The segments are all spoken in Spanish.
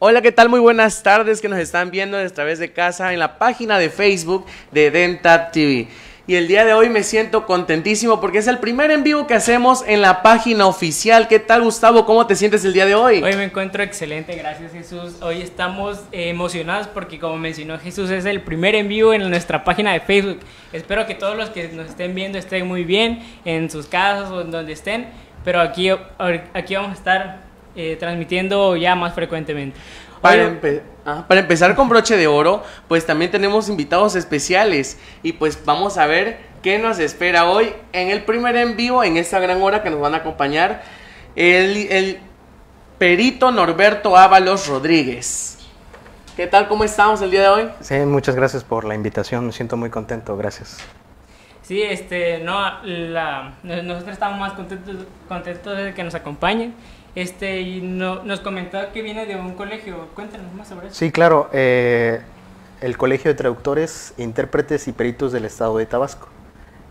Hola, ¿qué tal? Muy buenas tardes que nos están viendo a través de casa en la página de Facebook de Dentab TV. Y el día de hoy me siento contentísimo porque es el primer en vivo que hacemos en la página oficial. ¿Qué tal, Gustavo? ¿Cómo te sientes el día de hoy? Hoy me encuentro excelente, gracias Jesús. Hoy estamos emocionados porque, como mencionó Jesús, es el primer en vivo en nuestra página de Facebook. Espero que todos los que nos estén viendo estén muy bien en sus casas o en donde estén, pero aquí vamos a estar transmitiendo ya más frecuentemente. Para empezar con broche de oro, pues también tenemos invitados especiales y pues vamos a ver qué nos espera hoy en el primer en vivo, en esta gran hora que nos van a acompañar el perito Norberto Ábalos Rodríguez. ¿Qué tal? ¿Cómo estamos el día de hoy? Sí, muchas gracias por la invitación, me siento muy contento, gracias. Sí, nosotros estamos más contentos de que nos acompañen. Y nos comentó que viene de un colegio. Cuéntanos más sobre eso. Sí, claro, el Colegio de Traductores, Intérpretes y Peritos del Estado de Tabasco.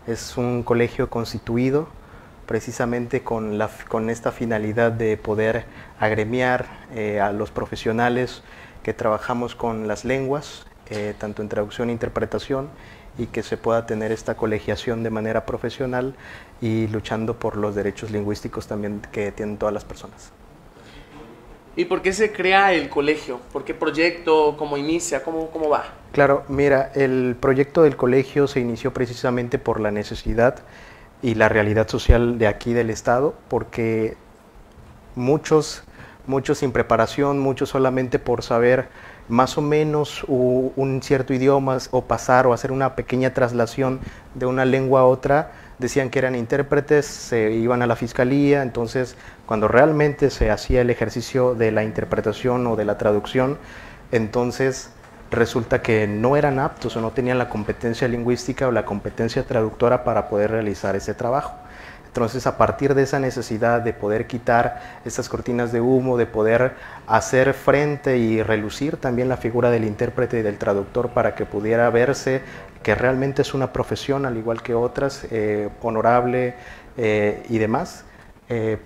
Es un colegio constituido precisamente con esta finalidad de poder agremiar a los profesionales que trabajamos con las lenguas, tanto en traducción e interpretación, y que se pueda tener esta colegiación de manera profesional y luchando por los derechos lingüísticos también que tienen todas las personas. ¿Y por qué se crea el colegio? ¿Por qué proyecto? ¿Cómo inicia? ¿Cómo va? Claro, mira, el proyecto del colegio se inició precisamente por la necesidad y la realidad social de aquí del estado, porque muchos sin preparación, muchos solamente por saber más o menos un cierto idioma o pasar o hacer una pequeña traslación de una lengua a otra, decían que eran intérpretes, se iban a la fiscalía. Entonces cuando realmente se hacía el ejercicio de la interpretación o de la traducción, entonces resulta que no eran aptos o no tenían la competencia lingüística o la competencia traductora para poder realizar ese trabajo. Entonces, a partir de esa necesidad de poder quitar estas cortinas de humo, de poder hacer frente y relucir también la figura del intérprete y del traductor para que pudiera verse que realmente es una profesión, al igual que otras, honorable y demás,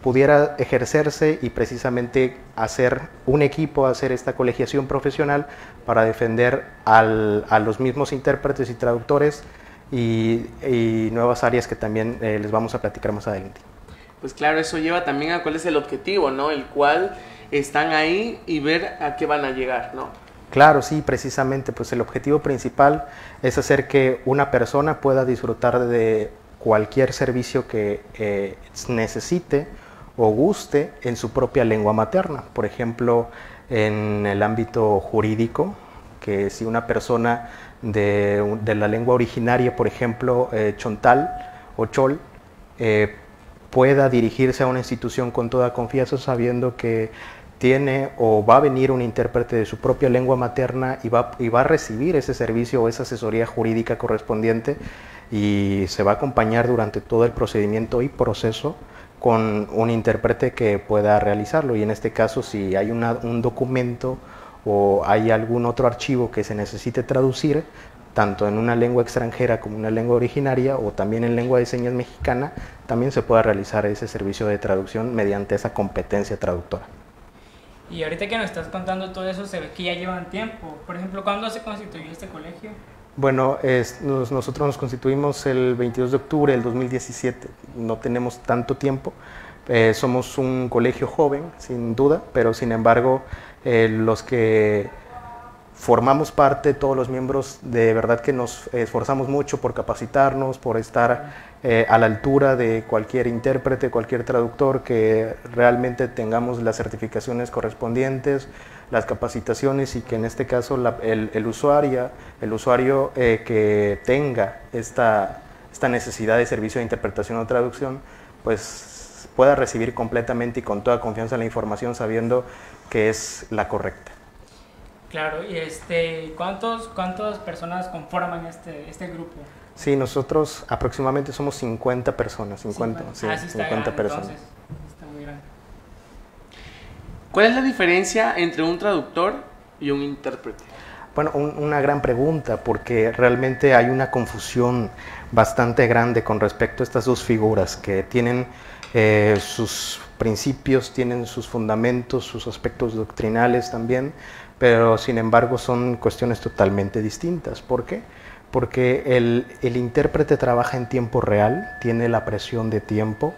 pudiera ejercerse y precisamente hacer un equipo, hacer esta colegiación profesional para defender a los mismos intérpretes y traductores y nuevas áreas que también les vamos a platicar más adelante. Pues claro, eso lleva también a cuál es el objetivo, ¿no? El cual están ahí y ver a qué van a llegar, ¿no? Claro, sí, precisamente, pues el objetivo principal es hacer que una persona pueda disfrutar de cualquier servicio que necesite o guste en su propia lengua materna. Por ejemplo, en el ámbito jurídico, que si una persona de la lengua originaria, por ejemplo, chontal o chol, pueda dirigirse a una institución con toda confianza sabiendo que tiene o va a venir un intérprete de su propia lengua materna y va a recibir ese servicio o esa asesoría jurídica correspondiente, y se va a acompañar durante todo el procedimiento y proceso con un intérprete que pueda realizarlo. Y en este caso, si hay un documento o hay algún otro archivo que se necesite traducir, tanto en una lengua extranjera como una lengua originaria o también en lengua de señas mexicana, también se pueda realizar ese servicio de traducción mediante esa competencia traductora. Y ahorita que nos estás contando todo eso, se ve que ya llevan tiempo. Por ejemplo, ¿cuándo se constituyó este colegio? Bueno, nosotros nos constituimos el 22 de octubre del 2017, no tenemos tanto tiempo. Somos un colegio joven, sin duda, pero sin embargo, los que formamos parte, todos los miembros, de verdad que nos esforzamos mucho por capacitarnos, por estar a la altura de cualquier intérprete, cualquier traductor, que realmente tengamos las certificaciones correspondientes, las capacitaciones, y que en este caso el usuario que tenga esta necesidad de servicio de interpretación o traducción, pues pueda recibir completamente y con toda confianza la información, sabiendo que es la correcta. Claro, y ¿cuántas personas conforman este grupo? Sí, nosotros aproximadamente somos 50 personas, 50 grande, personas. Entonces, está muy grande. ¿Cuál es la diferencia entre un traductor y un intérprete? Bueno, una gran pregunta, porque realmente hay una confusión bastante grande con respecto a estas dos figuras que tienen sus principios, tienen sus fundamentos, sus aspectos doctrinales también, pero sin embargo son cuestiones totalmente distintas. ¿Por qué? Porque el intérprete trabaja en tiempo real, tiene la presión de tiempo,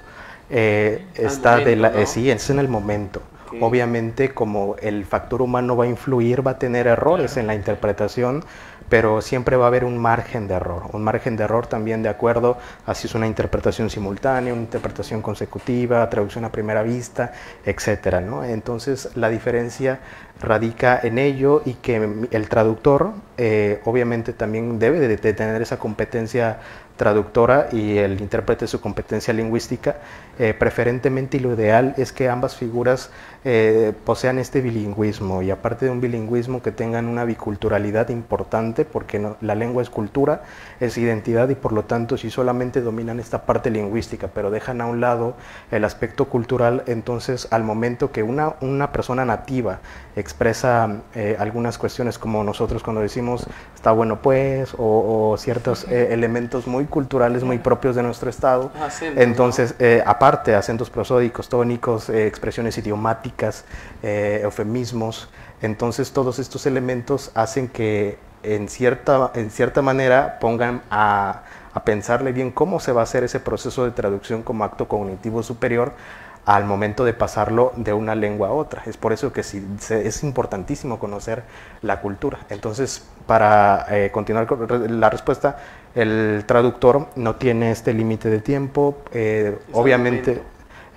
está momento, ¿no? sí, es en el momento. Okay. Obviamente, como el factor humano va a influir, va a tener errores en la interpretación, pero siempre va a haber un margen de error también de acuerdo a si es una interpretación simultánea, una interpretación consecutiva, traducción a primera vista, etcétera, ¿no? Entonces, la diferencia radica en ello, y que el traductor obviamente también debe de tener esa competencia traductora y el intérprete su competencia lingüística, preferentemente, y lo ideal es que ambas figuras posean este bilingüismo, y aparte de un bilingüismo, que tengan una biculturalidad importante, porque la lengua es cultura, es identidad, y por lo tanto, si solamente dominan esta parte lingüística pero dejan a un lado el aspecto cultural, entonces al momento que una persona nativa expresa algunas cuestiones, como nosotros cuando decimos está bueno pues, o ciertos elementos muy culturales, muy propios de nuestro estado, entonces aparte acentos prosódicos, tónicos, expresiones idiomáticas, eufemismos, entonces todos estos elementos hacen que en cierta manera pongan a pensarle bien cómo se va a hacer ese proceso de traducción como acto cognitivo superior al momento de pasarlo de una lengua a otra. Es por eso que es importantísimo conocer la cultura. Entonces, para continuar con la respuesta, el traductor no tiene este límite de tiempo. Obviamente,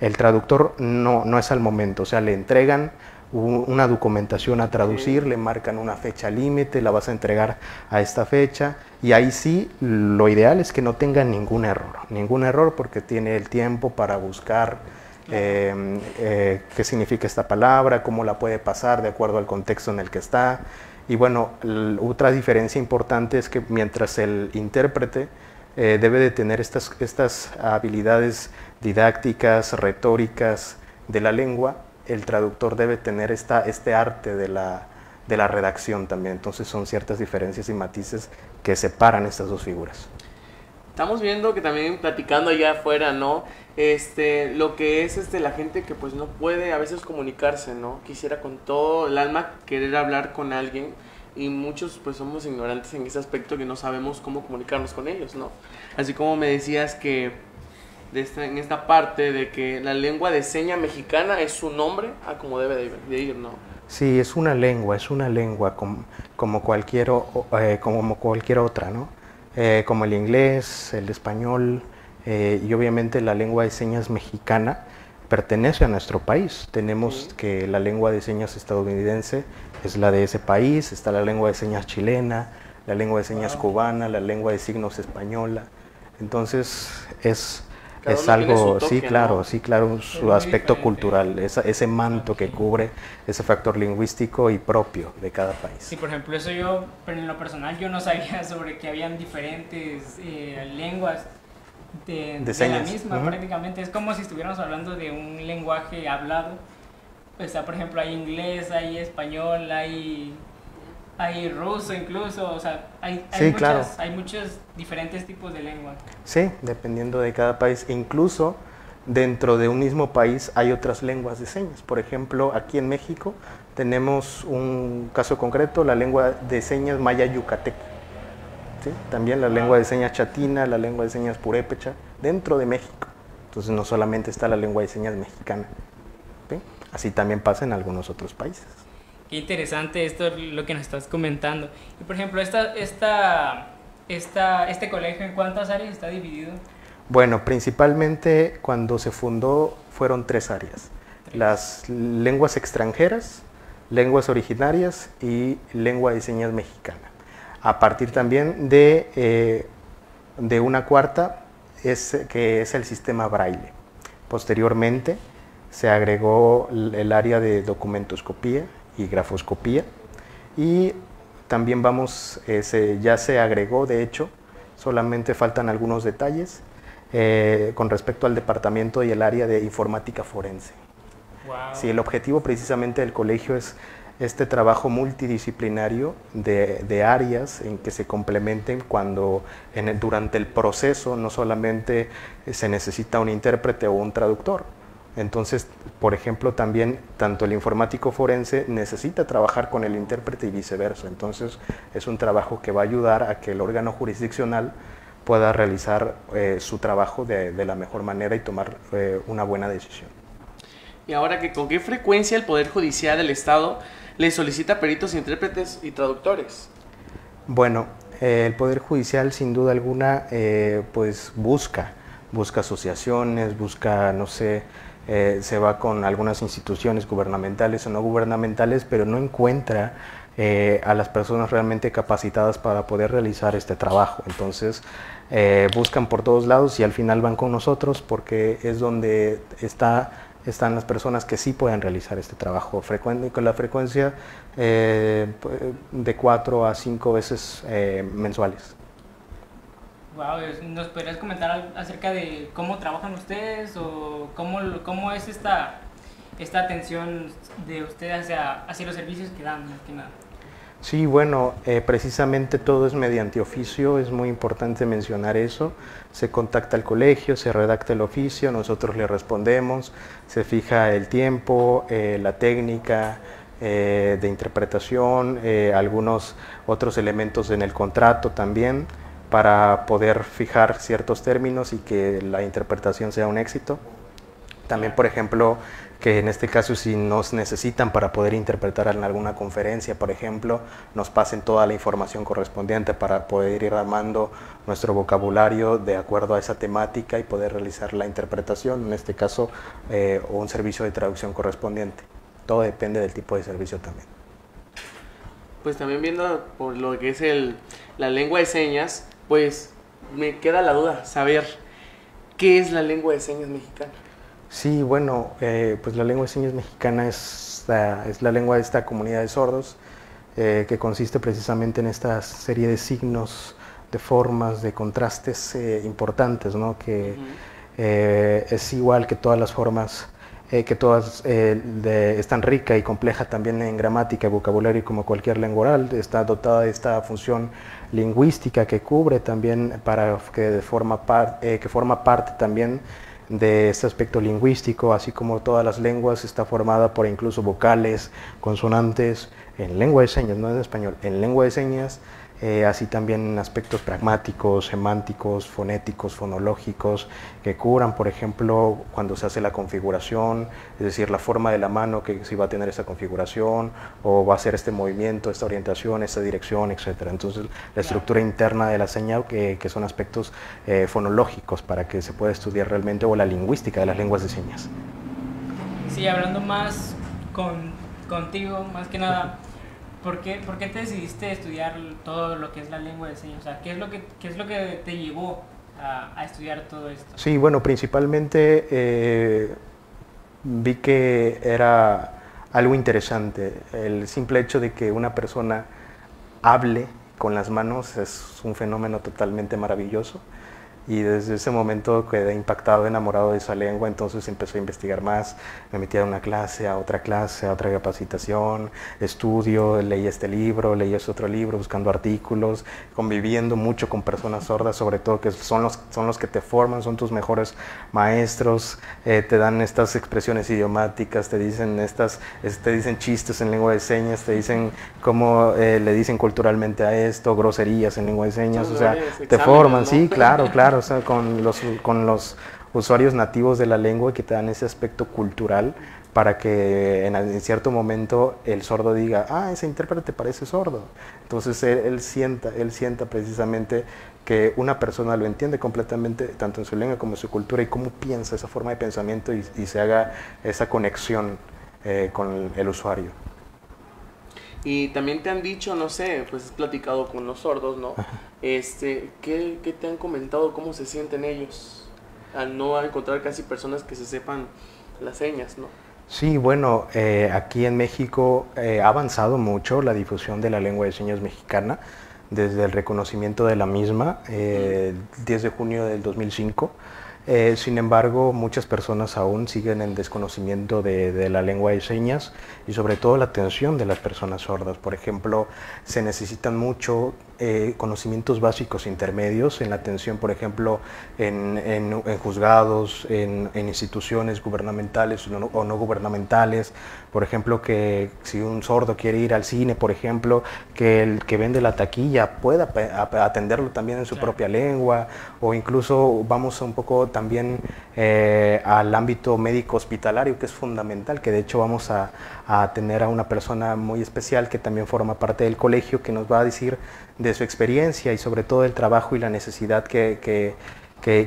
el traductor no es al momento, o sea, le entregan una documentación a traducir, le marcan una fecha límite, la vas a entregar a esta fecha, y ahí sí, lo ideal es que no tenga ningún error, porque tiene el tiempo para buscar qué significa esta palabra, cómo la puede pasar de acuerdo al contexto en el que está. Y bueno, otra diferencia importante es que mientras el intérprete debe de tener estas habilidades didácticas, retóricas de la lengua, el traductor debe tener este arte de la redacción también. Entonces son ciertas diferencias y matices que separan estas dos figuras. Estamos viendo que también platicando allá afuera, ¿no? Lo que es la gente que pues no puede a veces comunicarse, ¿no? Quisiera con todo el alma querer hablar con alguien, y muchos pues somos ignorantes en ese aspecto, que no sabemos cómo comunicarnos con ellos, ¿no? Así como me decías que en esta parte de que la lengua de seña mexicana es su nombre a como debe de ir, ¿no? Sí, es una lengua como cualquier otra, ¿no? Como el inglés, el español, y obviamente la lengua de señas mexicana pertenece a nuestro país. Tenemos que la lengua de señas estadounidense es la de ese país, está la lengua de señas chilena, la lengua de señas cubana, la lengua de signos española. Entonces es algo, toque, sí, claro, su aspecto cultural, ese manto que cubre ese factor lingüístico y propio de cada país. Sí, por ejemplo, eso yo, pero en lo personal, yo no sabía sobre que habían diferentes lenguas de la misma, prácticamente. Es como si estuviéramos hablando de un lenguaje hablado. Pues, por ejemplo, hay inglés, hay español, hay ruso incluso, o sea, hay muchos diferentes tipos de lengua. Sí, dependiendo de cada país. Incluso dentro de un mismo país hay otras lenguas de señas. Por ejemplo, aquí en México tenemos un caso concreto, la lengua de señas maya yucateca. ¿Sí? También la lengua de señas chatina, la lengua de señas purépecha, dentro de México. Entonces no solamente está la lengua de señas mexicana. ¿Sí? Así también pasa en algunos otros países. Qué interesante esto lo que nos estás comentando. Y por ejemplo, este colegio, ¿en cuántas áreas está dividido? Bueno, principalmente cuando se fundó fueron 3 áreas. Las lenguas extranjeras, lenguas originarias y lengua de señas mexicana. A partir también de una cuarta, que es el sistema braille. Posteriormente se agregó el área de documentoscopía y grafoscopía, y también ya se agregó, de hecho, solamente faltan algunos detalles con respecto al departamento y el área de informática forense. Wow. Sí, el objetivo precisamente del colegio es este trabajo multidisciplinario de áreas en que se complementen durante el proceso no solamente se necesita un intérprete o un traductor, Entonces, por ejemplo, también tanto el informático forense necesita trabajar con el intérprete y viceversa. Entonces, es un trabajo que va a ayudar a que el órgano jurisdiccional pueda realizar su trabajo de la mejor manera y tomar una buena decisión. Y ahora, ¿con qué frecuencia el Poder Judicial del Estado le solicita peritos, intérpretes y traductores? Bueno, el Poder Judicial sin duda alguna pues busca asociaciones, busca, no sé, se va con algunas instituciones gubernamentales o no gubernamentales, pero no encuentra a las personas realmente capacitadas para poder realizar este trabajo. Entonces buscan por todos lados y al final van con nosotros porque es donde están las personas que sí pueden realizar este trabajo con la frecuencia de 4 a 5 veces mensuales. Wow, ¿nos podrías comentar acerca de cómo trabajan ustedes o cómo es esta atención de ustedes hacia los servicios que dan, más que nada? Sí, bueno, precisamente todo es mediante oficio, es muy importante mencionar eso. Se contacta al colegio, se redacta el oficio, nosotros le respondemos, se fija el tiempo, la técnica de interpretación, algunos otros elementos en el contrato también, para poder fijar ciertos términos y que la interpretación sea un éxito. También, por ejemplo, que en este caso si nos necesitan para poder interpretar en alguna conferencia, por ejemplo, nos pasen toda la información correspondiente para poder ir armando nuestro vocabulario de acuerdo a esa temática y poder realizar la interpretación, en este caso, o un servicio de traducción correspondiente. Todo depende del tipo de servicio también. Pues también viendo por lo que es la lengua de señas, pues me queda la duda, saber qué es la lengua de señas mexicana. Sí, bueno, pues la lengua de señas mexicana es la lengua de esta comunidad de sordos, que consiste precisamente en esta serie de signos, de formas, de contrastes importantes, ¿no? Que es igual que todas las formas, que todas es tan rica y compleja también en gramática y vocabulario como cualquier lengua oral. Está dotada de esta función lingüística que cubre también que forma parte también de este aspecto lingüístico, así como todas las lenguas, está formada por incluso vocales, consonantes, en lengua de señas, no en español, en lengua de señas, así también aspectos pragmáticos, semánticos, fonéticos, fonológicos, que cubran, por ejemplo, cuando se hace la configuración, es decir, la forma de la mano, que si va a tener esta configuración, o va a hacer este movimiento, esta orientación, esta dirección, etc. Entonces, la estructura interna de la seña, que son aspectos fonológicos para que se pueda estudiar realmente, o la lingüística de las lenguas de señas. Sí, hablando más contigo, más que nada, ¿por qué te decidiste estudiar todo lo que es la lengua de señas? O sea, ¿qué es lo que te llevó a estudiar todo esto? Sí, bueno, principalmente vi que era algo interesante. El simple hecho de que una persona hable con las manos es un fenómeno totalmente maravilloso. Y desde ese momento quedé impactado, enamorado de esa lengua, entonces empecé a investigar más, me metí a una clase, a otra capacitación, estudio, leí este libro, leí este otro libro, buscando artículos, conviviendo mucho con personas sordas, sobre todo que son los que te forman, son tus mejores maestros, te dan estas expresiones idiomáticas, te dicen chistes en lengua de señas, te dicen cómo le dicen culturalmente a esto, groserías en lengua de señas, o sea, te forman, ¿no? Sí, claro, o sea, con los usuarios nativos de la lengua que te dan ese aspecto cultural para que en cierto momento el sordo diga, ese intérprete parece sordo. Entonces él sienta precisamente que una persona lo entiende completamente, tanto en su lengua como en su cultura, y cómo piensa, esa forma de pensamiento, y se haga esa conexión con el usuario. Y también te han dicho, no sé, pues has platicado con los sordos, ¿no? ¿Qué te han comentado? ¿Cómo se sienten ellos al no encontrar casi personas que se sepan las señas, ¿no? Sí, bueno, aquí en México ha avanzado mucho la difusión de la lengua de señas mexicana, desde el reconocimiento de la misma, el 10 de junio del 2005. Sin embargo, muchas personas aún siguen en desconocimiento de la lengua de señas y sobre todo la atención de las personas sordas. Por ejemplo, se necesitan mucho conocimientos básicos intermedios en la atención, por ejemplo, en juzgados, en instituciones gubernamentales o no gubernamentales. Por ejemplo, que si un sordo quiere ir al cine, por ejemplo, que el que vende la taquilla pueda atenderlo también en su propia lengua, o incluso vamos un poco también al ámbito médico hospitalario, que es fundamental, que de hecho vamos a tener a una persona muy especial que también forma parte del colegio, que nos va a decir de su experiencia y sobre todo el trabajo y la necesidad que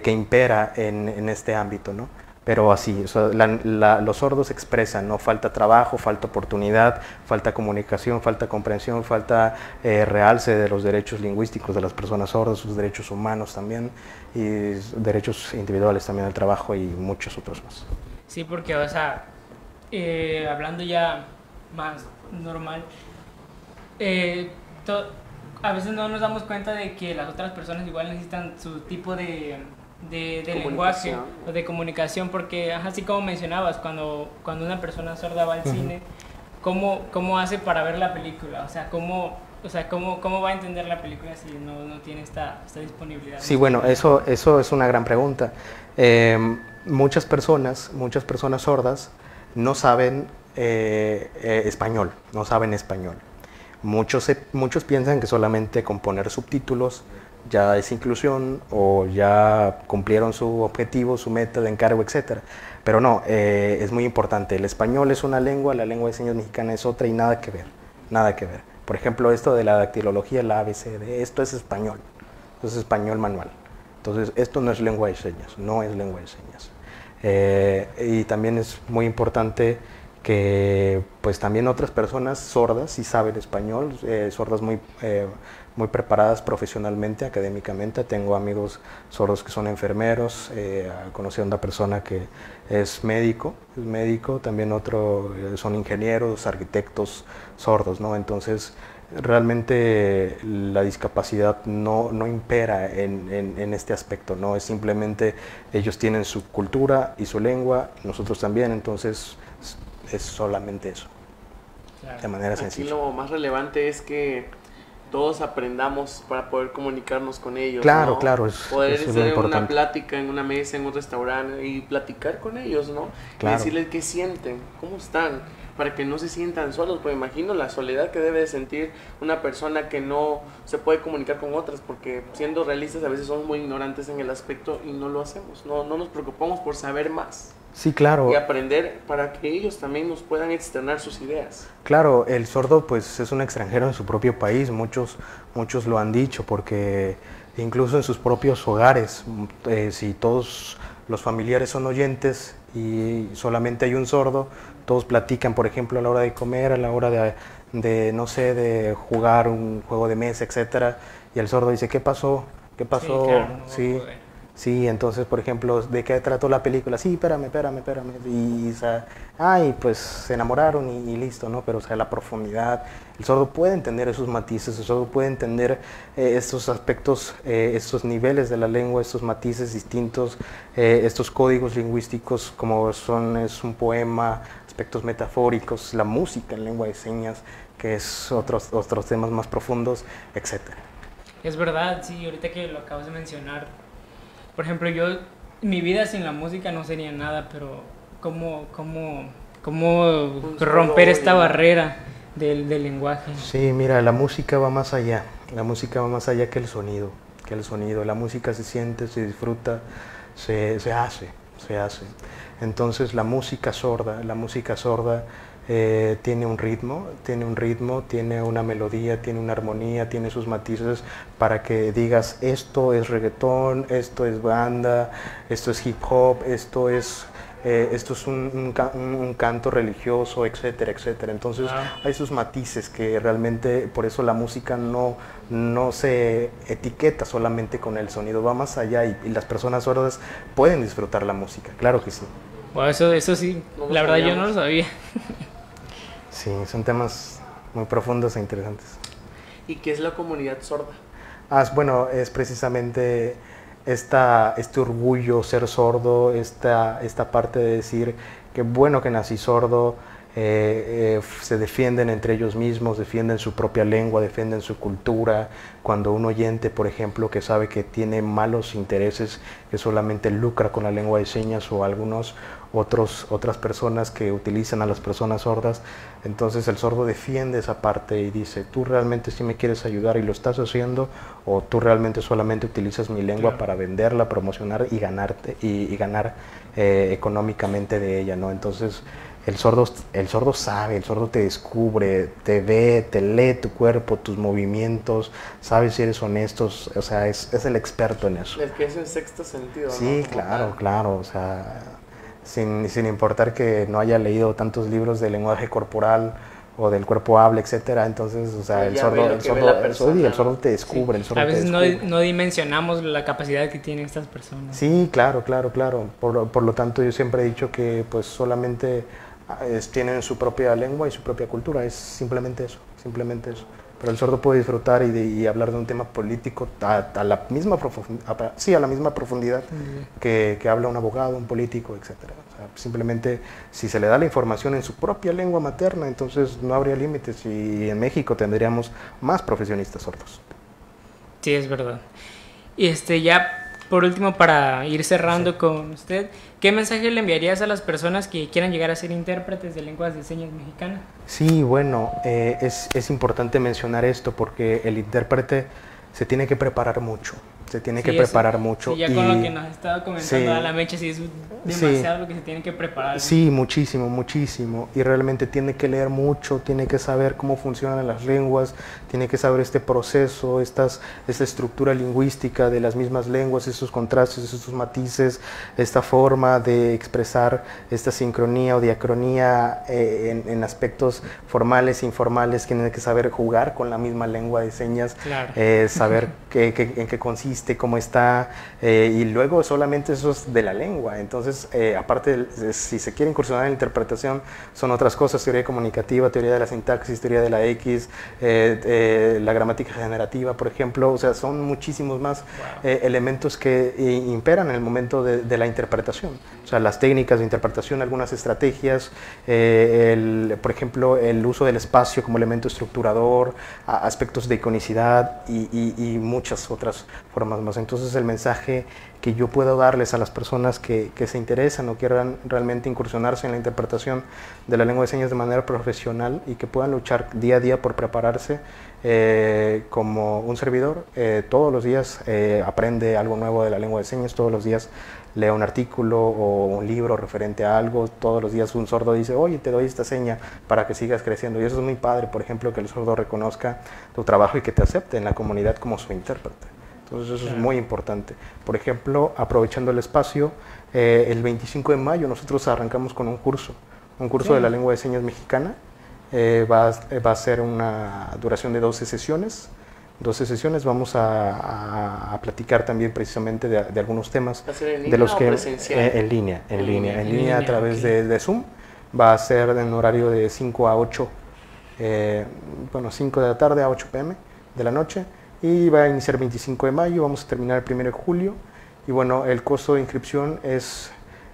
impera en este ámbito, ¿no? Pero así, o sea, los sordos expresan, ¿no? Falta trabajo, falta oportunidad, falta comunicación, falta comprensión, falta realce de los derechos lingüísticos de las personas sordas, sus derechos humanos también, y derechos individuales también al trabajo y muchos otros más. Sí, porque, o sea, hablando ya más normal, a veces no nos damos cuenta de que las otras personas igual necesitan su tipo de lenguaje o de comunicación, porque así como mencionabas, cuando una persona sorda va al cine, ¿cómo hace para ver la película? O sea, ¿cómo va a entender la película si no tiene esta disponibilidad? Sí, bueno, eso es una gran pregunta. Muchas personas sordas no saben español, no saben español. Muchos piensan que solamente con poner subtítulos ya es inclusión o ya cumplieron su objetivo, su meta de encargo, etc. Pero no, es muy importante. El español es una lengua, la lengua de señas mexicana es otra y nada que ver, nada que ver. Por ejemplo, esto de la dactilología, la ABCD, esto es español manual. Entonces, esto no es lengua de señas, no es lengua de señas. Y también es muy importante que pues también otras personas sordas sí saben español, sordas muy preparadas profesionalmente, académicamente. Tengo amigos sordos que son enfermeros, conocí a una persona que es médico, también otro son ingenieros, arquitectos sordos, ¿no? Entonces realmente la discapacidad no impera en este aspecto, ¿no? Es simplemente ellos tienen su cultura y su lengua, nosotros también, entonces es solamente eso, claro, de manera sencilla. Aquí lo más relevante es que todos aprendamos para poder comunicarnos con ellos, claro, ¿no? Claro, poder es estar en una plática, en una mesa, en un restaurante y platicar con ellos, ¿no? Claro. Y decirles qué sienten, cómo están, para que no se sientan solos, pues imagino la soledad que debe de sentir una persona que no se puede comunicar con otras, porque siendo realistas a veces somos muy ignorantes en el aspecto y no lo hacemos, no nos preocupamos por saber más. Sí, claro. Y aprender para que ellos también nos puedan externar sus ideas. Claro, el sordo pues es un extranjero en su propio país, muchos lo han dicho, porque incluso en sus propios hogares, si todos los familiares son oyentes y solamente hay un sordo, todos platican, por ejemplo, a la hora de comer, a la hora de no sé, de jugar un juego de mesa, etcétera, y el sordo dice, ¿qué pasó? ¿Qué pasó? Sí, claro, sí. Sí, entonces, por ejemplo, ¿de qué trató la película? Sí, espérame. Y, o sea, pues se enamoraron y listo, ¿no? Pero, o sea, la profundidad, el sordo puede entender esos matices, el sordo puede entender estos aspectos, estos niveles de la lengua, estos matices distintos, estos códigos lingüísticos como es un poema, aspectos metafóricos, la música en lengua de señas, que es otros temas más profundos, etcétera. Es verdad, sí, ahorita que lo acabas de mencionar. Por ejemplo, mi vida sin la música no sería nada, pero ¿cómo romper esta barrera del lenguaje? Sí, mira, la música va más allá que el sonido, la música se siente, se disfruta, se hace. Entonces la música sorda tiene un ritmo, tiene una melodía, tiene una armonía, tiene sus matices para que digas esto es reggaetón, esto es banda, esto es hip hop, esto es un canto religioso, etcétera, etcétera. Entonces hay sus matices que realmente, por eso la música no se etiqueta solamente con el sonido, va más allá y las personas sordas pueden disfrutar la música, claro que sí. Bueno, eso sí, la verdad yo no lo sabía. Sí, son temas muy profundos e interesantes. ¿Y qué es la comunidad sorda? Bueno, es precisamente este orgullo, ser sordo, esta parte de decir que bueno que nací sordo, se defienden entre ellos mismos, defienden su propia lengua, defienden su cultura. Cuando un oyente, por ejemplo, que sabe que tiene malos intereses, que solamente lucra con la lengua de señas, o otras personas que utilizan a las personas sordas, entonces el sordo defiende esa parte y dice, tú realmente sí me quieres ayudar y lo estás haciendo, o tú realmente solamente utilizas mi lengua para venderla, promocionar y ganar económicamente de ella, ¿no? Entonces el sordo sabe, el sordo te descubre, te ve, te lee tu cuerpo, tus movimientos, sabe si eres honesto, o sea, es el experto en eso. El que es el sexto sentido, sí, ¿no? Claro, o sea, sin importar que no haya leído tantos libros de lenguaje corporal o del cuerpo habla, etcétera, entonces, o sea, el sordo te descubre, sí. A veces no dimensionamos la capacidad que tienen estas personas. Sí, claro. Por lo tanto, yo siempre he dicho que pues solamente tienen su propia lengua y su propia cultura, es simplemente eso. Pero el sordo puede disfrutar y hablar de un tema político a la misma profundidad que habla un abogado, un político, etcétera. O sea, simplemente si se le da la información en su propia lengua materna, entonces no habría límites, y en México tendríamos más profesionistas sordos. Sí, es verdad. Y ya por último, para ir cerrando con usted, ¿qué mensaje le enviarías a las personas que quieran llegar a ser intérpretes de lenguas de señas mexicanas? Sí, bueno, es importante mencionar esto porque el intérprete se tiene que preparar mucho. Se tiene que preparar mucho. Sí, ya con lo que nos estaba comentando a la mecha, sí es demasiado lo que se tiene que preparar. Sí, muchísimo. Y realmente tiene que leer mucho, tiene que saber cómo funcionan las lenguas, tiene que saber este proceso, esta estructura lingüística de las mismas lenguas, estos contrastes, estos matices, esta forma de expresar esta sincronía o diacronía en aspectos formales e informales. Tiene que saber jugar con la misma lengua de señas, saber en qué consiste, cómo está, y luego solamente eso es de la lengua. Entonces, aparte, si se quiere incursionar en la interpretación, son otras cosas: teoría comunicativa, teoría de la sintaxis, teoría de la X, la gramática generativa, por ejemplo. O sea, son muchísimos más elementos que imperan en el momento de la interpretación. O sea, las técnicas de interpretación, algunas estrategias, por ejemplo, el uso del espacio como elemento estructurador, aspectos de iconicidad y muchas otras formas más. Entonces, el mensaje que yo puedo darles a las personas que se interesan o quieran realmente incursionarse en la interpretación de la lengua de señas de manera profesional y que puedan luchar día a día por prepararse, como un servidor, todos los días aprende algo nuevo de la lengua de señas, todos los días lea un artículo o un libro referente a algo, todos los días un sordo dice, oye, te doy esta seña para que sigas creciendo, y eso es muy padre, por ejemplo, que el sordo reconozca tu trabajo y que te acepte en la comunidad como su intérprete. Entonces eso es muy importante. Por ejemplo, aprovechando el espacio, el 25 de mayo nosotros arrancamos con un curso de la lengua de señas mexicana. Va a ser una duración de 12 sesiones. Vamos a platicar también precisamente de algunos temas. ¿Va a ser en línea de los que, o presencial? En línea a través de Zoom. Va a ser en horario de 5 a 8, 5 de la tarde a 8 p.m. de la noche. Y va a iniciar el 25 de mayo, vamos a terminar el 1 de julio. Y bueno, el costo de inscripción es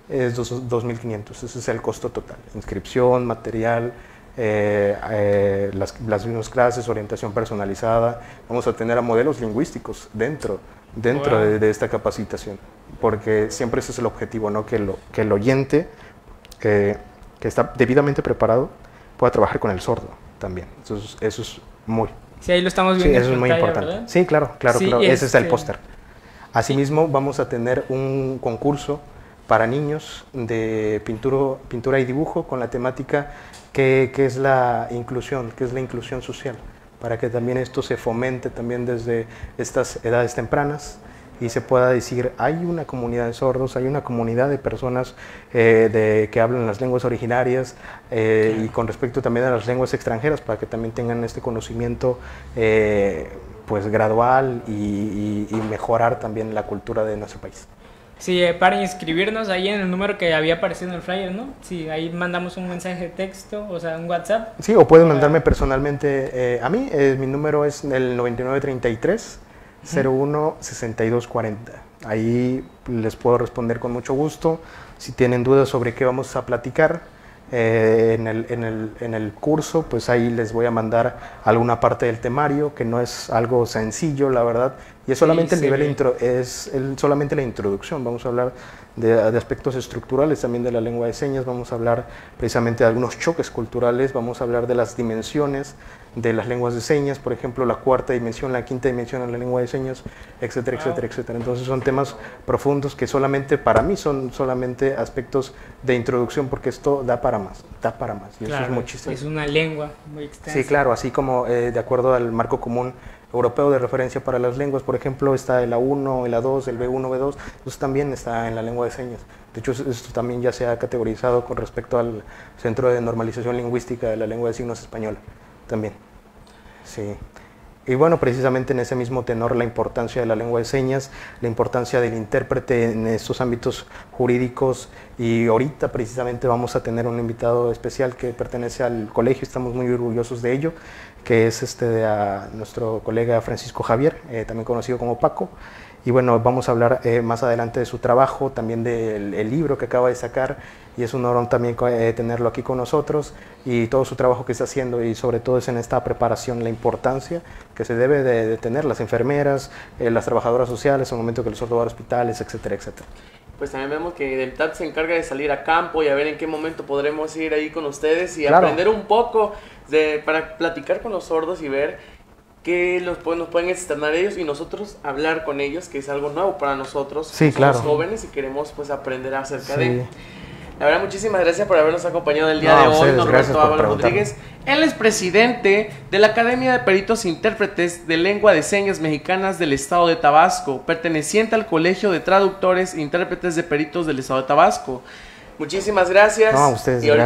2.500, ese es el costo total. Inscripción, material, las mismas clases, orientación personalizada. Vamos a tener a modelos lingüísticos dentro de esta capacitación, porque siempre ese es el objetivo, ¿no? Que el oyente que está debidamente preparado pueda trabajar con el sordo también. Eso es muy... Sí, ahí lo estamos viendo. Sí, eso es muy importante. ¿Verdad? Sí, claro. Ese es el póster. Asimismo, vamos a tener un concurso para niños de pintura y dibujo con la temática que es la inclusión, social, para que también esto se fomente también desde estas edades tempranas y se pueda decir, hay una comunidad de sordos, hay una comunidad de personas que hablan las lenguas originarias, y con respecto también a las lenguas extranjeras, para que también tengan este conocimiento pues gradual y mejorar también la cultura de nuestro país. Sí, para inscribirnos ahí en el número que había aparecido en el flyer, ¿no? Sí, ahí mandamos un mensaje de texto, o sea, un WhatsApp. Sí, o pueden mandarme personalmente a mí. Mi número es el 9933 01 6240. ahí les puedo responder con mucho gusto. Si tienen dudas sobre qué vamos a platicar en el curso, pues ahí les voy a mandar alguna parte del temario, que no es algo sencillo, la verdad, y es solamente Sí, el nivel solamente la introducción. Vamos a hablar de aspectos estructurales también de la lengua de señas, vamos a hablar precisamente de algunos choques culturales, vamos a hablar de las dimensiones de las lenguas de señas, por ejemplo, la cuarta dimensión, la quinta dimensión en la lengua de señas, etcétera, etcétera, etcétera. Entonces son temas profundos que solamente para mí son solamente aspectos de introducción, porque esto da para más, y claro, eso es muchísimo. es una lengua muy extensa. Sí, claro, así como de acuerdo al marco común europeo de referencia para las lenguas, por ejemplo, está el A1, el A2, el B1, B2, pues también está en la lengua de señas. De hecho, esto también ya se ha categorizado con respecto al Centro de Normalización Lingüística de la Lengua de Signos Española, también. Sí. Y bueno, precisamente en ese mismo tenor, la importancia de la lengua de señas, la importancia del intérprete en estos ámbitos jurídicos, y ahorita precisamente vamos a tener un invitado especial que pertenece al colegio, estamos muy orgullosos de ello, que es nuestro colega Francisco Javier, también conocido como Paco. Y bueno, vamos a hablar más adelante de su trabajo, también del libro que acaba de sacar, y es un honor también tenerlo aquí con nosotros, y todo su trabajo que está haciendo, y sobre todo es en esta preparación, la importancia que se debe de tener las enfermeras, las trabajadoras sociales, en el momento que los sordos van a hospitales, etcétera, etcétera. Pues también vemos que DELTAT se encarga de salir a campo y a ver en qué momento podremos ir ahí con ustedes y claro, aprender un poco para platicar con los sordos y ver qué nos pueden externar ellos y nosotros hablar con ellos, que es algo nuevo para nosotros. Sí, somos claro, jóvenes y queremos pues aprender acerca sí. de... La verdad, muchísimas gracias por habernos acompañado el día de hoy, ustedes, Norberto Ábalos Rodríguez. Él es presidente de la Academia de Peritos Intérpretes de Lengua de Señas Mexicanas del Estado de Tabasco, perteneciente al Colegio de Traductores e Intérpretes de Peritos del Estado de Tabasco. Muchísimas gracias. No, a ustedes, y ahorita